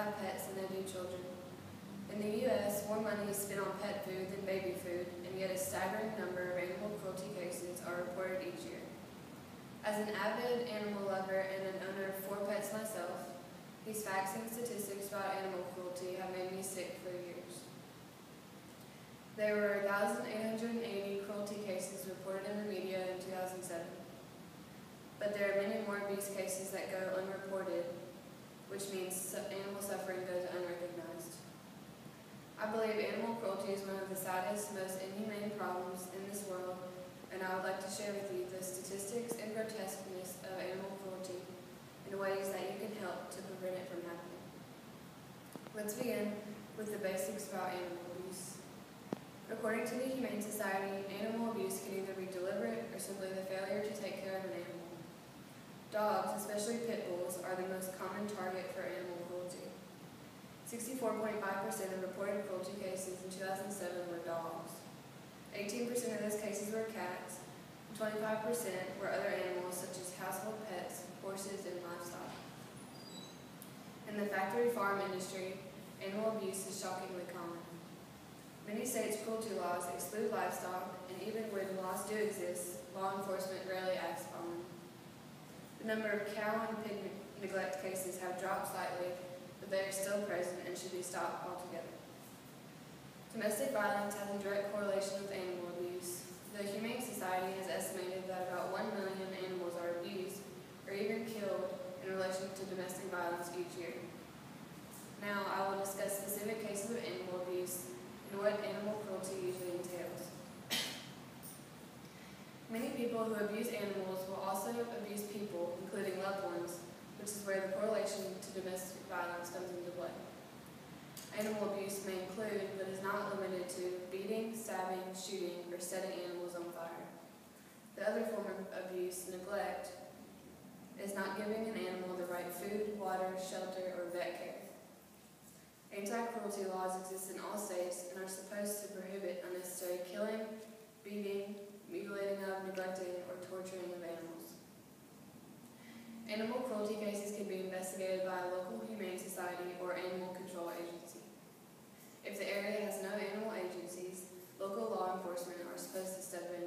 have pets than they do children. In the U.S., more money is spent on pet food than baby food, and yet a staggering number of animal cruelty cases are reported each year. As an avid animal lover and an owner of 4 pets myself, these facts and statistics about animal cruelty have made me sick for years. There were 1,880 cruelty cases reported in the media in 2007. But there are many more abuse cases that go unreported, which means animal suffering goes unrecognized. I believe animal cruelty is one of the saddest, most inhumane problems in this world, and I would like to share with you the statistics and grotesqueness of animal cruelty in ways that you can help to prevent it from happening. Let's begin with the basics about animal abuse. According to the Humane Society, animal abuse can either be deliberate or simply the failure to take care of an animal. Dogs, especially pit bulls, are the most common target for animal cruelty. 64.5% of reported cruelty cases in 2007 were dogs. 18% of those cases were cats, and 25% were other animals such as household pets, horses, and livestock. In the factory farm industry, animal abuse is shockingly common. Many states' cruelty laws exclude livestock, and even where the laws do exist, law enforcement rarely acts upon them. The number of cow and pig neglect cases have dropped slightly, but they are still present and should be stopped altogether. Domestic violence has a direct correlation with animal abuse. The Humane Society has estimated that about 1 million animals are abused or even killed in relation to domestic violence each year. Now, I will discuss specific cases of animal abuse and what animal cruelty usually entails. Many people who abuse animals will also abuse people, including loved ones, which is where the correlation to domestic violence comes into play. Animal abuse may include, but is not limited to, beating, stabbing, shooting, or setting animals on fire. The other form of abuse, neglect, is not giving an animal the right food, water, shelter, or vet care. Anti-cruelty laws exist in all states and are supposed to prohibit unnecessary killing, beating, mutilating of, neglecting, or torturing of animals. Animal cruelty cases can be investigated by a local humane society or animal control agency. If the area has no animal agencies, local law enforcement are supposed to step in.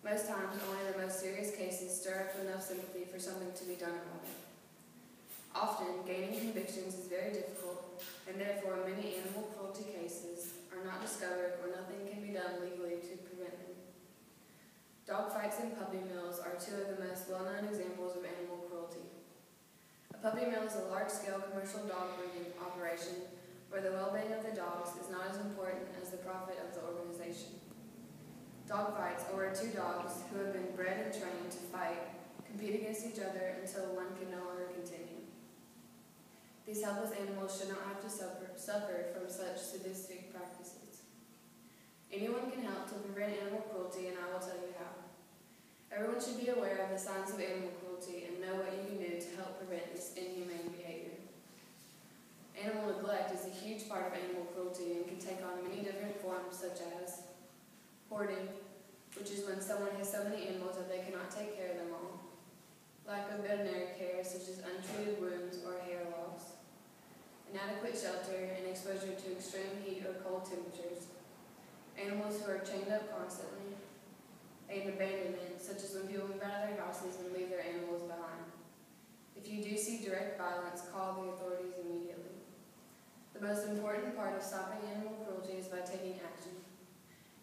Most times, only the most serious cases stir up enough sympathy for something to be done about it. Often, gaining convictions is very difficult, and therefore many animal cruelty cases are not discovered or nothing can be done legally to prevent them. Dog fights and puppy mills are 2 of the most well-known examples of animal cruelty. A puppy mill is a large-scale commercial dog breeding operation where the well-being of the dogs is not as important as the profit of the organization. Dog fights are where 2 dogs who have been bred and trained to fight compete against each other until one can no longer continue. These helpless animals should not have to suffer from such sadistic practices. Anyone can help to prevent animal cruelty, and I will tell you how. Everyone should be aware of the signs of animal cruelty and know what you can do to help prevent this inhumane behavior. Animal neglect is a huge part of animal cruelty and can take on many different forms, such as hoarding, which is when someone has so many animals that they cannot take care of them all. Lack of veterinary care, such as untreated wounds or hair loss. Inadequate shelter and exposure to extreme heat or cold temperatures. Animals who are chained up constantly. And abandonment, such as when people move out of their houses and leave their animals behind. If you do see direct violence, call the authorities immediately. The most important part of stopping animal cruelty is by taking action.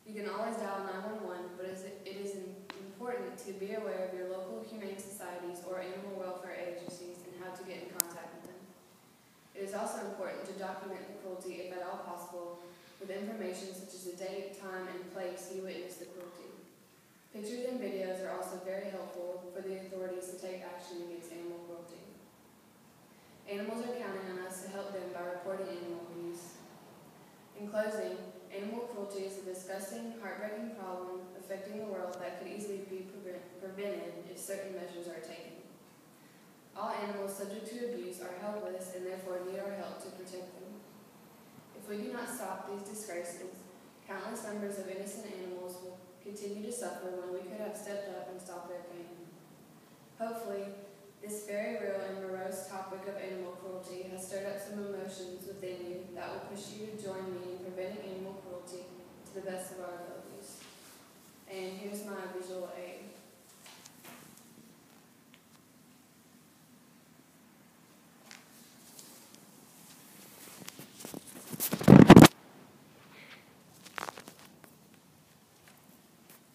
You can always dial 911, but it is important to be aware of your local humane societies or animal welfare agencies and how to get in contact with them. It is also important to document the cruelty, if at all possible, with information such as the date, time, and place you witnessed the cruelty. Pictures and videos are also very helpful for the authorities to take action against animal cruelty. Animals are counting on us to help them by reporting animal abuse. In closing, animal cruelty is a disgusting, heartbreaking problem affecting the world that could easily be prevented if certain measures are taken. All animals subject to abuse are helpless and therefore need our help to protect them. If we do not stop these disgraces, countless numbers of innocent animals will continue to suffer when we could have stepped up and stopped their pain. Hopefully, this very real and morose gross topic of animal cruelty has stirred up some emotions within you that will push you to join me in preventing animal cruelty to the best of our abilities. And here's my visual aid.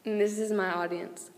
And this is my audience.